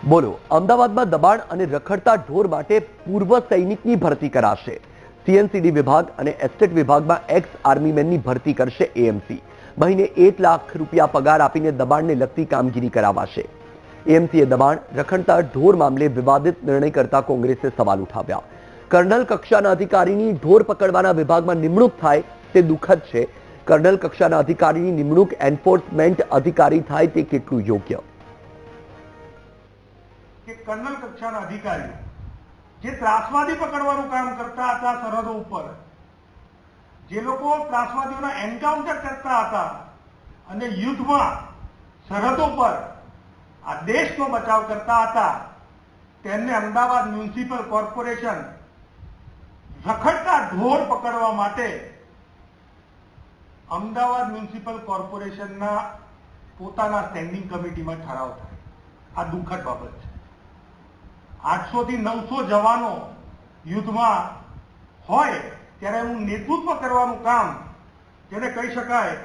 બોલો, અમદાવાદમાં દબાણ અને રખડતા ઢોર માટે પૂર્વ સૈનિકની ભરતી કરાશે। સીએનસીડી વિભાગ અને એસ્ટેટ વિભાગમાં એક્સ આર્મીમેનની ભરતી કરશે એએમસી। મહિને 1 લાખ રૂપિયા પગાર આપીને દબાણને લગતી કામગીરી કરાવાશે। એએમસીએ દબાણ રખડતા ઢોર મામલે વિવાદિત નિર્ણય કરતા કોંગ્રેસે સવાલ ઉઠાવ્યા। કર્નલ કક્ષાના અધિકારીની ઢોર પકડવાના વિભાગમાં નિમણૂક થાય તે દુઃખદ છે। કર્નલ કક્ષાના અધિકારીની નિમણૂક એન્ફોર્સમેન્ટ અધિકારી થાય તે કેટલું યોગ્ય? કે કર્નલ કક્ષાના અધિકારી જે ત્રાસવાદી પકડવાનું કામ કરતા હતા સરહદો ઉપર, જે લોકો ત્રાસવાદીઓના એન્કાઉન્ટર કરતા હતા અને યુદ્ધમાં સરહદો પર આ દેશનો બચાવ કરતા હતા, તેમને અમદાવાદ મ્યુનિસિપલ કોર્પોરેશન રખડતા ઢોર પકડવા માટે અમદાવાદ મ્યુનિસિપલ કોર્પોરેશનના પોતાના સ્ટેન્ડિંગ કમિટીમાં ઠરાવ થાય, આ દુઃખદ બાબત છે। 800 થી 900 જવાનો યુદ્ધમાં હોય ત્યારે હું નેતૃત્વ કરવાનું કામ જેને કહી શકાય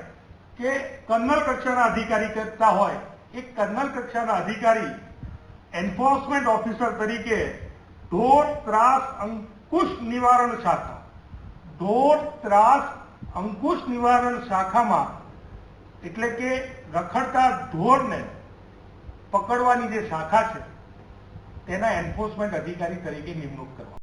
કે કર્નલ કક્ષાના અધિકારી કરતા હોય, એક કર્નલ કક્ષાના અધિકારી એન્ફોર્સમેન્ટ ઓફિસર તરીકે ઢોર ત્રાસ અંકુશ નિવારણ શાખા, ઢોર ત્રાસ અંકુશ નિવારણ શાખામાં એટલે કે રખડતા ઢોરને પકડવાની જે શાખા છે તેના એન્ફોર્સમેન્ટ અધિકારી તરીકે નિમણૂક કરવા।